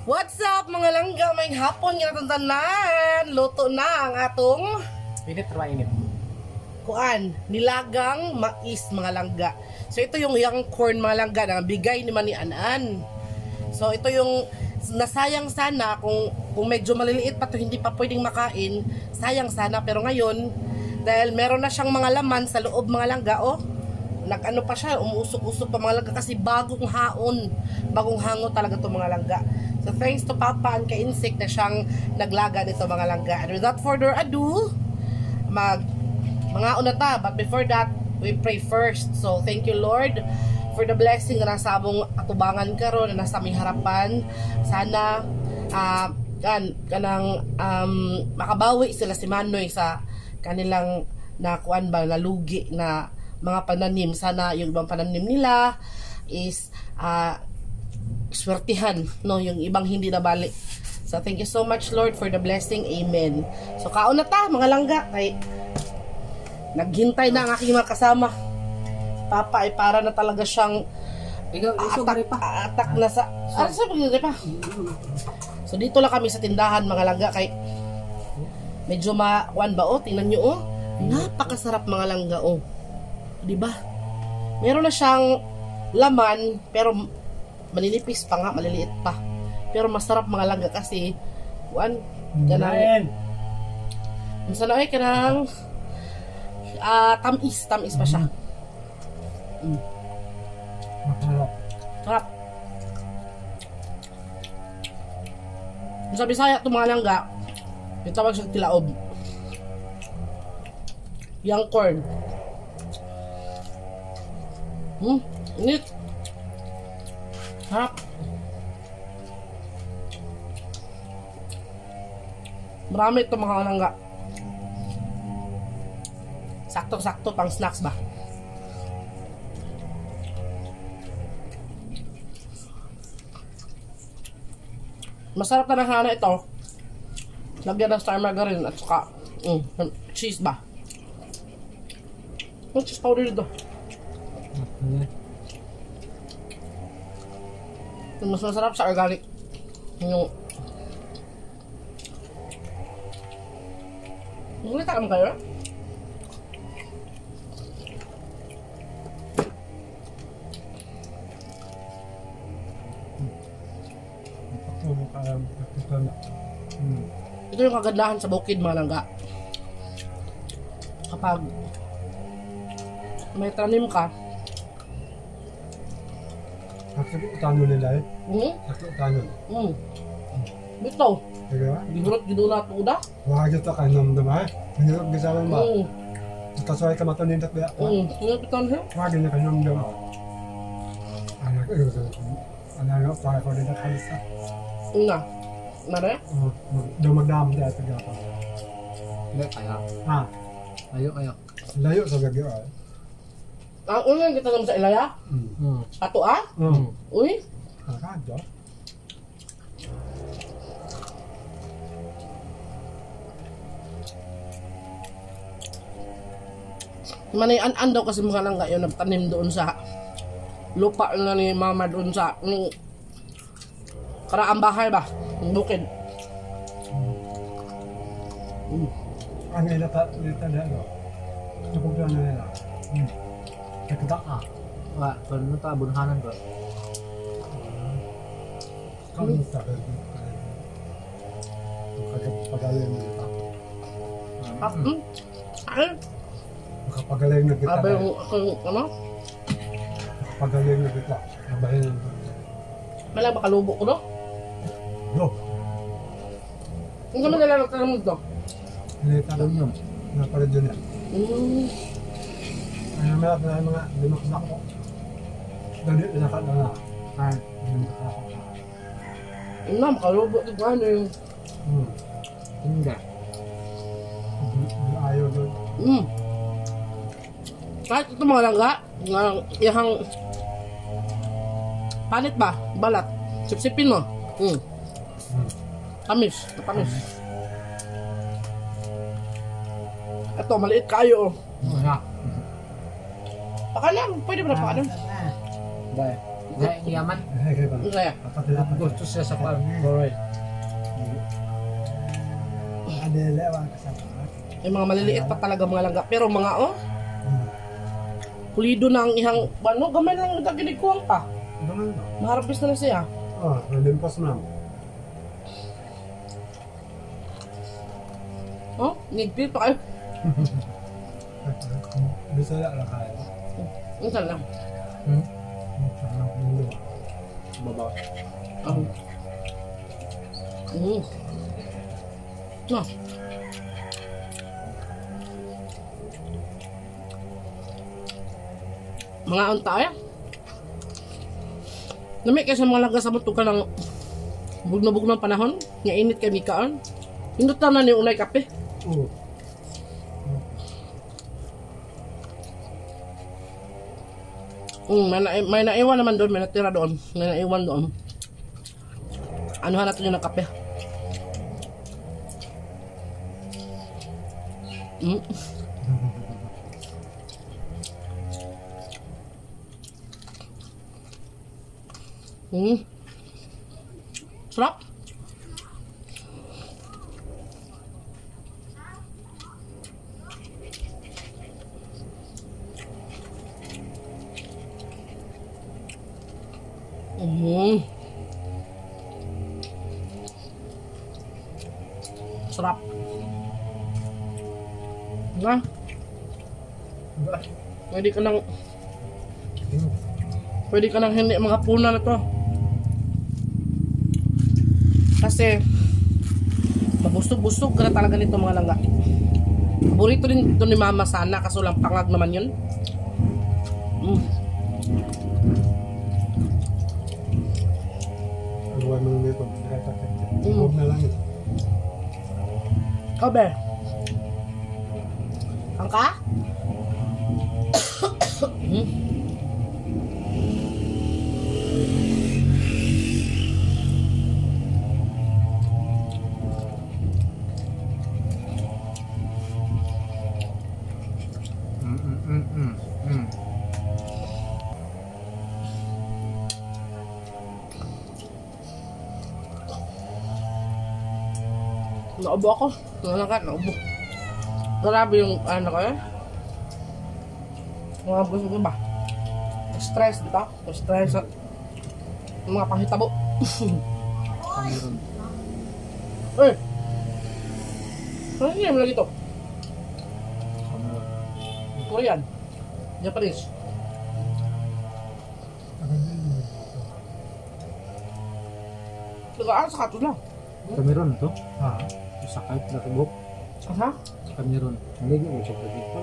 What's up mga langga? May hapon nga natong tanan. Luto na ang atong Init or mainit? kuan, nilagang mais mga langga. So ito yung young corn mga langga na bigay ni Mani Anan. So ito yung nasayang sana kung medyo maliliit pa to hindi pa pwedeng makain. Sayang sana pero ngayon dahil meron na siyang mga laman sa loob mga langga, oh. Nag-ano pa siya, umuusok-usok pa mga langga kasi bagong haon, bagong hango talaga to mga langga. So thanks to Papa and ka-insect na siyang naglaga nito mga langga. And without further ado, mga unata. But before that, we pray first. So thank you Lord for the blessing na nasa among atubangan karon na nasa aming harapan. Sana kanang makabawi sila si Manoy sa kanilang nakuan ba nalugi na mga pananim. Sana yung ibang pananim nila is swertihan, no, yung ibang hindi na balik. So thank you so much Lord for the blessing. Amen. So kaon na ta mga langga kay naghintay na ang aking mga kasama. Papa ay para na talaga siyang atak na sa pa. So dito lang kami sa tindahan mga langga kay medyo makuan ba, oh, tingnan nyo, oh, napakasarap mga langga, oh, di ba? Meron na siyang laman pero maninipis pa nga, maliliit pa. Pero masarap mga langga kasi kuan kanang sana ay kanang tamis pa siya. Sarap. Sa Bisaya ito mga langga, itawag siya tilaob. Young corn. Init. Sarap. Marami ito mga langga. Sakto-sakto pang snacks ba? Masarap na hana ito. Lagyan ng star margarine at saka cheese ba? Ang cheese powder dito. Mas masarap sa organic. Yung Nagulita mo kayo? Ito yung kagandahan sa bukid mga langga. Kapag may tanim ka, sakit utano nila eh. Sakit utano. Bito. Kaya? Gihurot gidula ito uda. Wala kita ka namdama eh. Hinirap gisalan ba? Tasaway ka matanin at biya. Hinapitan siya. Wala niya ka namdama. Anak ko anak para ko din kalisa. Una. Mare? Dumagdam dahil sa gapa. Hindi, kaya. Ha? Ayo. Layo sa gagyo ay. Ang una kita naman sa ilaya? Ato Uy? Kadyo. Manay-an daw kasi mga langga yun nagtanim doon sa lupa na ni mama doon sa karaang bahay ba? Yung bukid. Ang ilata dito. Napunta na nila. Nagkita ka. Wala, kung ano ito, abunhanan ko. Kamusta ka? Makapagaling na kita. Makapagaling na kita. Aba yung ano? Makapagaling na kita. Mabahin na. Malang makalubo ko no? Yo! Ang naman nila nagtanong dito? Nilita lang yun. Napalad yun yan. Ano meron na mga limaksak ko. Dali, inakat na na. Ay, limaksak ko. Ang naman makalubo dito ano yung Hindi. Ayaw doon. Kahit ito mga langga, yung panit ba? Balat. Sipsipin mo. Tamis. Tamis. Ito, maliit kayo. Wala. Pakalang, pwede ba na pakalang? Dahil. Gaya yaman. Kayak ba? Ano kaya? Gusto siya sa kwan. Boroy. Ada lewat kasama. Yung mga maliliit pa talaga mga langga. Pero mga pulido na ang ihang, ano, gamay lang yung taginikuang pa. Ganun ba? Maharapis na lang siya. Oh, nalimpas na. Oh, nigpil pa kayo. Bisa ya lah kaya. Ano saan lang? Babaw. Ah. Mga unta eh. Nami kaya sa mga laga sa buto ka ng bug na panahon. Nga init kay Mikaan. Hindot na ni unay kape. Oh. May naiwan naman doon. May natira doon. May naiwan doon. Anuhan natin yung kape. Sarap. Sarap. Nga. Pwede ka nang hindi mga puna na to. Kasi mabusog-busog ka na talaga nito mga langga. Paborito din ito ni Mama sana, kaso lang pangag naman yun. Huwag mo nito. Huwag na lang ito. Kobe. Angka? Naubo ako. Naubo. Grabe yung ano ko eh. Mga gusto ko ba? Stress dito. Stress sa mga panghitabo. Cameron. Eh! Ano yung lagi ito? Cameron. Korean. Japanese. Lagaan sa katos lang. Cameron to? Ha? Sakay na tibok. Aha? Cameron. Naligi mo siya dito.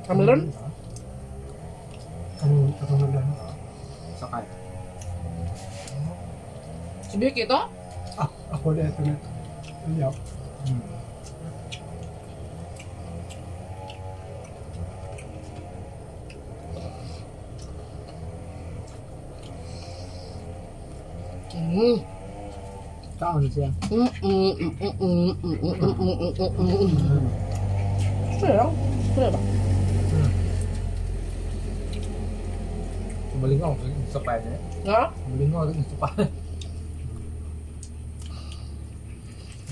Cameron? Kamu nagdaan. Sakay. Si Vicky ito? Ako na ito na. Ayaw. Kaon siya. Sino? Sino ba? Malingaw sa pa niya. Ha? Malingaw sa pa.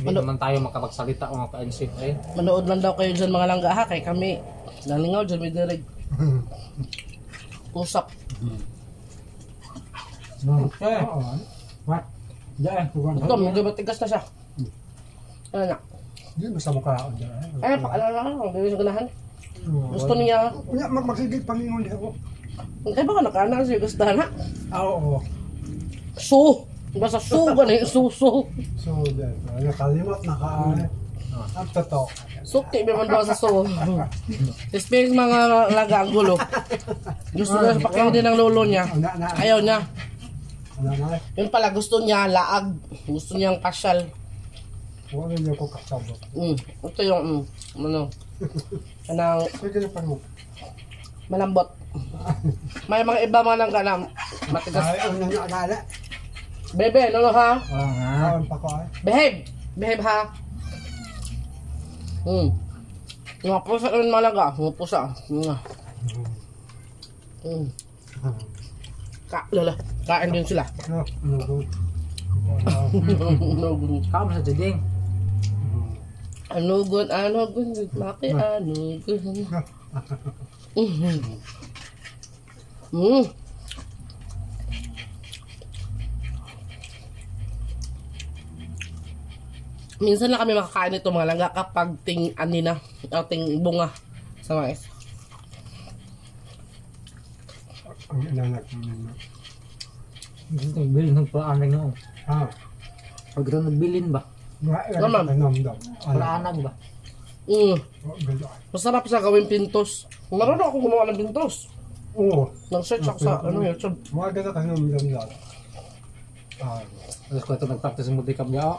Hindi naman tayo makapagsalita o maka-insip eh. Manood lang daw kayo dyan mga langga ha. Kay kami. Nalingaw dyan may dirig. Usap. Okay. What? Diyan. Ito, medyo matigas na siya. Ano na? Hindi basta mukha ako dyan. Ay, pakaalala lang. Ang bibig sa ganahan. Gusto niya. Kaya magsigit pangingon di ako. Kaya ba ka nakaana siya gusto na? Oo. So! Basta so gani. So. So, dyan. Nakalimot, nakaano. Ang totoo. Sukti ba man daw sa so. Space mga laga ang gulo. Gusto na pakihin din ng lolo niya. Ayaw niya. Yun pala, gusto niya laag. Gusto niyang pasyal. Huwag niyo ko kasabot. Ito yung, ano, anang Sige na pang malambot. May mga iba mga nang kanam. Matigas. Ay, ang nangyakala. Bebe, ano ha? Oo nga. Kawan pa ko ay. Behave! Behave ha? Mga pusa naman malaga. Mga pusa. Lala, kain din sila. No, no good. Anugon. Kamu sa jading. Anugon, maki anugon. Minsan lang kami makakain nito mga langga kapag ting bunga sa mais. Ang inanak mo. Nagbilin ng paanag noon. Ha? Pag nagbilin ba? Naman. Naman. Paanag ba? Masarap siya gawin pintos. Marunong ako gumawa ng pintos. Oo. Nag-search ako sa YouTube. Mga ganda ka naman lang. Tapos ko ito nag-practice ng multi-cup niya.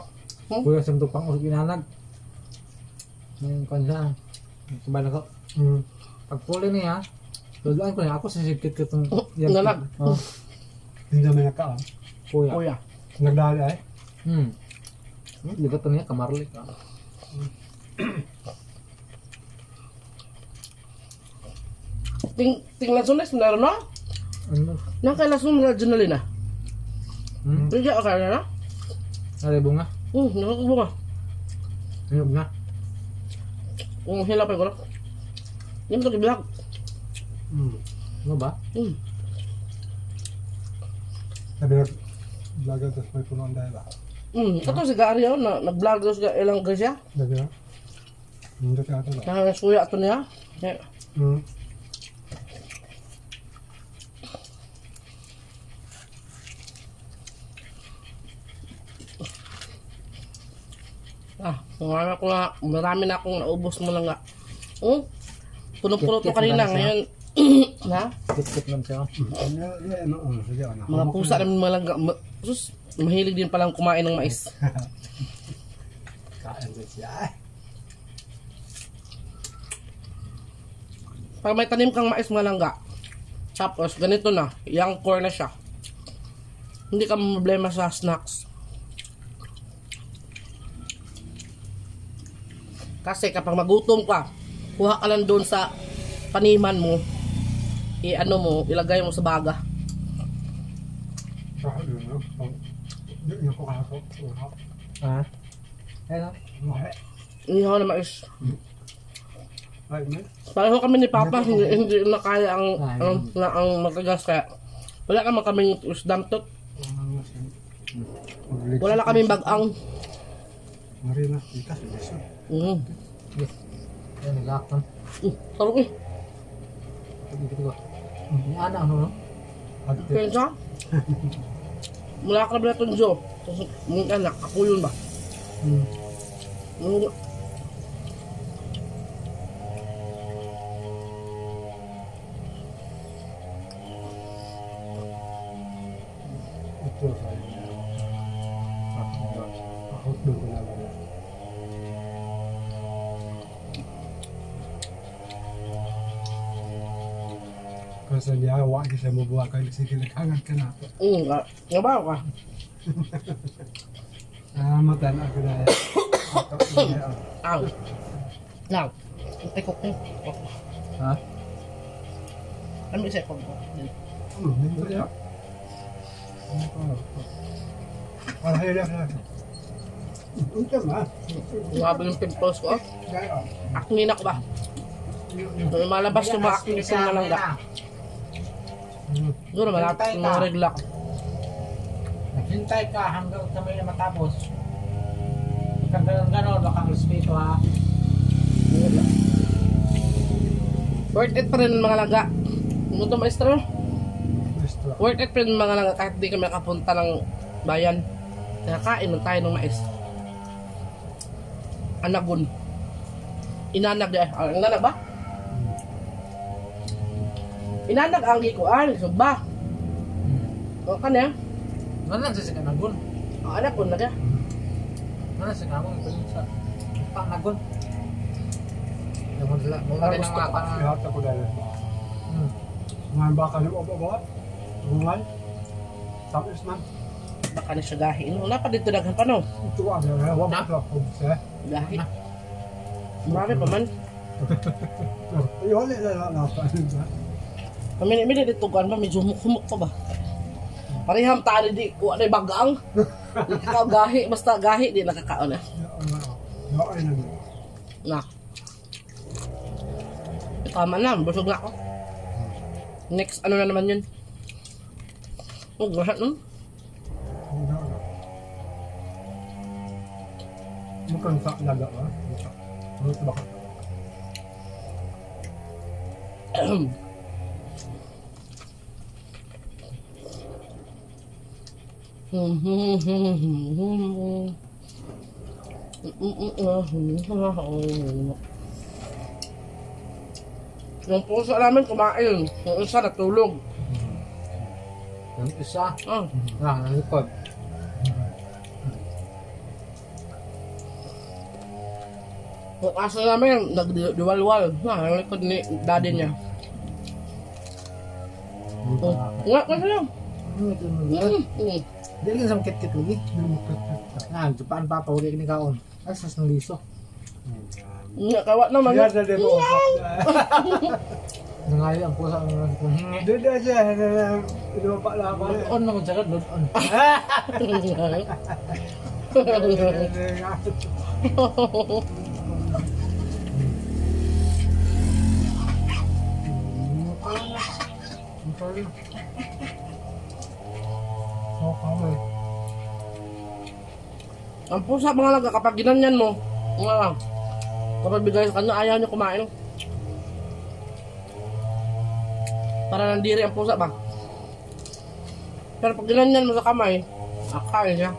Kuya sa pang usap inanag. Ngayon ko siya. Sabay na ko. Pag puli niya, luluan ko niya. Ako sa sikit ko itong... Nalag. Hindi naman nakaan. Kuya. Kuya. Nagdali ay? Di ba ito niya? Kamarlik. Ting lasunes, meron na? Ano? Nakailasun mo na dyan na. Hindi ako kaya na? Nari bunga? Nakakabunga. Hinog na? Hilapay ko na. Hindi mo ito kibilag. Ano ba? Sabi vlog at may punuan dahil ba? Ito si Gary yun, nag-vlog doon siya ilang gasya. Sabi na? Hindi ka ito na. Nakakasuya ito niya. Marami na akong naubos mo lang nga. Puno-puno to kanina ngayon. Na? Kit-kit lang siya. Mga pusa namin mga langga. Sus, mahilig din palang kumain ng mais. Kain din siya. Pag may tanim kang mais mga langga, tapos ganito na, young corn na siya. Hindi ka problema sa snacks. Kasi kapag magutom ka, kuha ka lang doon sa paniman mo, ilagay mo sa baga. Yung kukaso. Ha? Ano? Inihaw na mais. Ay, man. Pareho kami ni Papa, hindi na kaya ang matagas kaya wala naman kaming isdamtot. Wala na kaming bagang. Marina, ikas. Yes. Ayan, nag-aakon. Tarong eh. Dito ko. Yung anak, ano, no? Kaya siya? Mula ka na itong Joe. Tapos mong anak, ako yun ba? Ito sa ako doon ko na lang. Kasi niya, wag siya mabuha ka, sige, naghangat ka na. Nga ba ka? Matan ako na yan. Aw. Now, tikok niyo. Ha? Ano isa ko? Hindi ko yan. Para hirap na. Ito ma. Grabe yung pimples ko. Acne na ko ba? Malabas yung mga acne sa mga langga. Siguro malapit yung regla ko. Naghintay ka hanggang kami na matapos. Pagkagalang gano'n, baka respeto ha. Worth it pa rin mga langga. Ano ito maestro? Worth it pa rin mga langga kahit di kami nakapunta ng bayan. Nakakain lang tayo ng mais. Anagon. Inanag deh. Inanag ba? Inanag ang gikuan. Subba. O ka niya? Mana sa kanagon? Ang anak ko na kaya. Mana sa kanagon? Ito sa panagon. Yung madala. Mga rin ang mga pang... Ihat ako dahil. Mga baka ng obo-obo. Bungal. Tapos man. Baka na siya gahi. Wala pa dito daghan pa no. Ito ang wag na ako. Gahi. Marami pa man. Ayun, na. Pamili-mili dito kuan ba? Medyo humuk-humuk pa ba? Pariham tali di kuha na bagang. Ikaw gahi, basta gahi di nakakaon na. Ay na. Na. Tama na, busog na ako. Next, ano na naman yun? Oh, gahat no? Mukhang sa laga ba? Ano ito baka? Yung puso namin kumain. Yung isa natulog. Yung isa, Ah. nalikod. Yung aso namin nagdiwalwal. Ang likod ni daddy niya. Nga kasi lang. Dili ka sa kit-kit lagi. Jepaan papa, huwag ni kaon. Ay, sas ng liso. Nga, kawat naman. Yan na din mo. Nangayo ang pusa ng hingi. Doon na siya. Ito pa lang ako. On na ko jagat, load on. Ang pusa mga laga, kapag ginanyan mo, kapag bigay sa kanya, ayaw niya kumain. Para nandiri ang pusa ba? Pero pag ginanyan mo sa kamay, akain niya.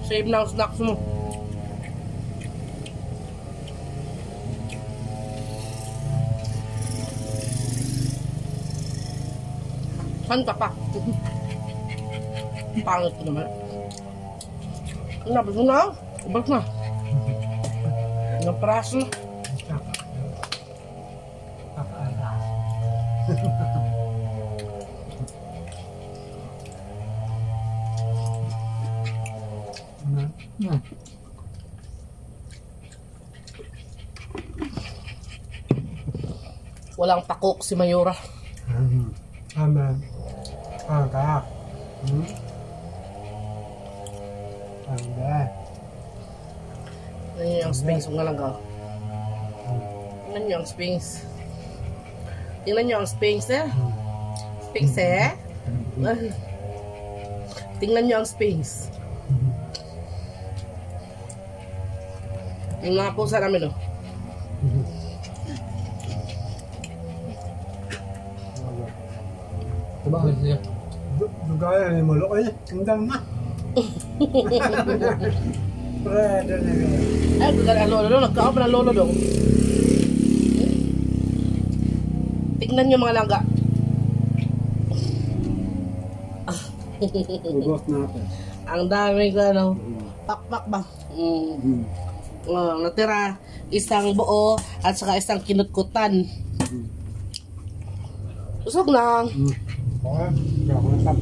Save na ang snacks mo. Saan ka pa? Pangit ko naman. Nabas mo na. Ubas na. Napraso na. Walang pakok si Mayura. Amen. Kaya. Tingnan niyo ang springs ng alaga. Tingnan niyo ang springs. Tingnan niyo ang springs eh. Springs eh. Tingnan niyo ang springs. Yung mga pusa namin oh. Diba ang siya? Dugaya ni mo lo ay tingdang na. Prada na gaya. Ay, bukan ang lolo doon. Nagkakaw pa ng lolo doon. Tingnan niyo mga langga. Ubos natin. Ang dami ko ano. Pakpak ba? Natira isang buo at saka isang kinutkutan. Usog na. Okay, ako na tap.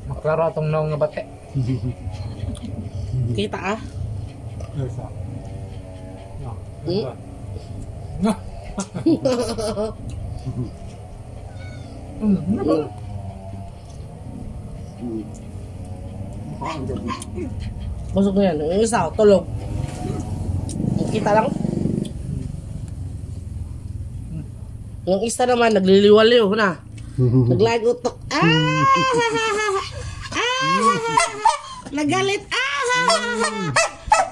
Maklaro atong naong nga bate. Kita ah. Yes, ah. Nga! Busog na yan. Yung isa, tulog. Kita lang. Yung isa naman, nagliliwaliw na. Naglayag utok. Nagalit.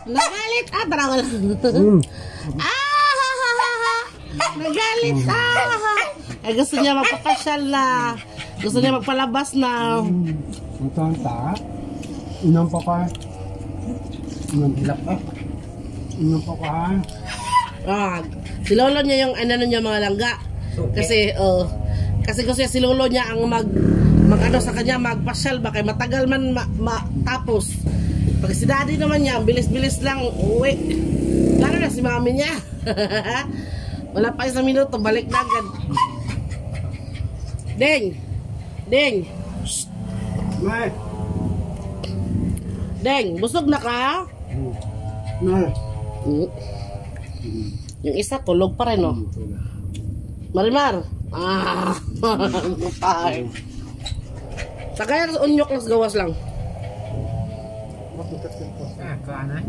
Nagalit. Tarawa lang. Nagalit. Ay, gusto niya magpapasyal na. Gusto niya magpalabas na. Ang tanta. Inang pa ka. Inang hilap ka. Inang pa ka. Si lolo niya yung ano niya mga langga. Kasi gusto niya si lolo niya ang mag ano sa kanya, magpasyal ba kay matagal man matapos. Pag si daddy naman niya, bilis-bilis lang uwi. Lalo na si mami niya. Wala pa isang minuto, balik na agad. Ding! Ding! May. Ding! Busog na ka? May. Yung isa, tulog pa rin, no? Marimar! Ah! Kupay! Tagayan sa unyok lang, gawas lang. Kaana.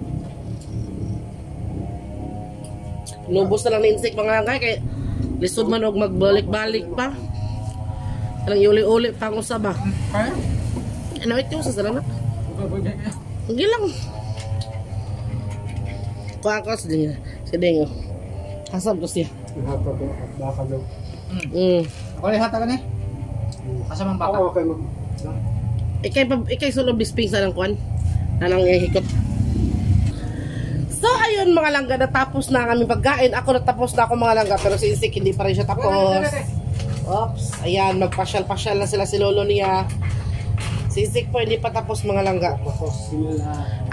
Lubos na lang na insik mga langkay kay lisod man og magbalik-balik pa. Alang iuli-uli pa ang usab ba. Kaya? Ano ito sa salamat? Bugay-bugay. Hindi lang. Kuha-kuha sa dinga. Si Dengo. Kasam ko siya. Hata ko. Baka daw. Ako rin hata ka na. Asa mang baka? Okay, mag... Ikay sulod bisping sa ng kwan. Anang ihikot. So ayun mga langga, natapos na kami pagkain. Ako natapos na ako mga langga, pero si Insik hindi pa rin siya tapos. Oops, ayan, magpasyal-pasyal na sila si lolo niya. Si Insik po hindi pa tapos mga langga.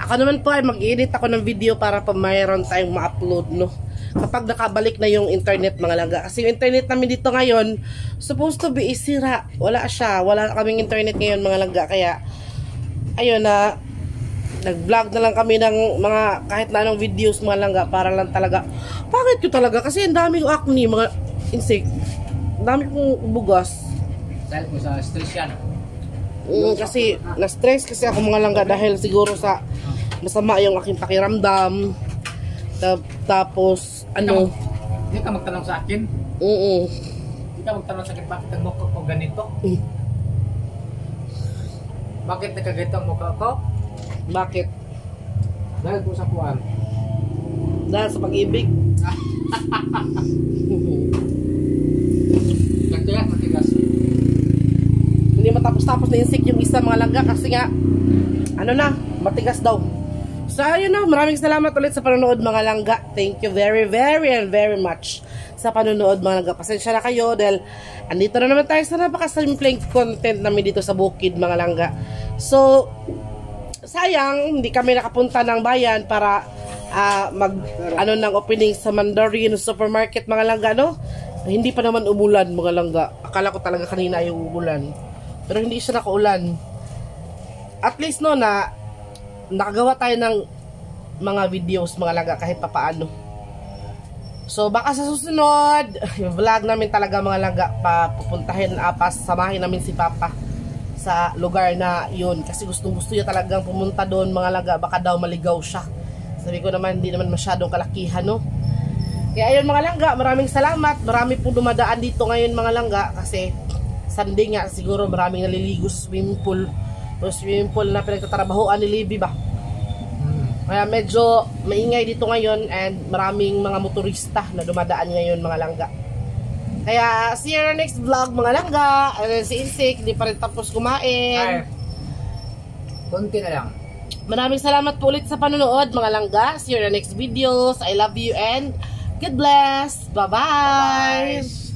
Ako naman po ay mag-edit ako ng video para pa mayroon tayong ma-upload, no? Kapag nakabalik na yung internet mga langga. Kasi yung internet namin dito ngayon, supposed to be isira. Wala siya, wala kaming internet ngayon mga langga. Kaya, ayun na, nag-vlog na lang kami ng mga kahit na anong videos mga langga para lang talaga. Bakit ko talaga? Kasi ang dami ko acne mga Insik. Ang dami kong bugas. Dahil ko sa stress yan. Kasi na-stress kasi ako mga langga dahil siguro sa masama yung aking pakiramdam. Tapos ano? Hindi ka magtanong sa akin. Hindi ka magtanong sa akin bakit ang mukha ko ganito. Bakit nakaganito ang mukha ko? Bakit? Dahil po sa kuwan. Dahil sa pag-ibig. Nagtigas, matigas. Hindi matapos-tapos na Insik yung isa mga langga kasi nga ano na, matigas daw. So ayun na, maraming salamat ulit sa panonood mga langga. Thank you very much sa panonood mga langga. Pasensya na kayo dahil andito na naman tayo sa napakasimpleng content namin dito sa bukid mga langga. So sayang, hindi kami nakapunta ng bayan para ng opening sa Mandarin Supermarket mga langga, no? Hindi pa naman umulan mga langga. Akala ko talaga kanina yung umulan. Pero hindi siya nakaulan. At least no na nakagawa tayo ng mga videos mga langga kahit papaano. So baka sa susunod, yung vlog namin talaga mga langga, papupuntahin, samahin namin si Papa sa lugar na yun kasi gustong-gusto niya talagang pumunta doon mga langga, baka daw maligaw siya. Sabi ko naman hindi naman masyadong kalakihan, no? Kaya ayun mga langga, maraming salamat. Marami po dumadaan dito ngayon mga langga kasi Sunday nga siguro maraming naliligo sa swimming pool. O swimming pool na pinagtatrabahoan ni Libby ba. Kaya medyo maingay dito ngayon and maraming mga motorista na dumadaan ngayon mga langga. Kaya, see you in our next vlog mga langga. Si Insik, hindi pa rin tapos kumain. Konti na lang. Maraming salamat po ulit sa panonood mga langga. See you in our next videos. I love you and God bless. Bye-bye.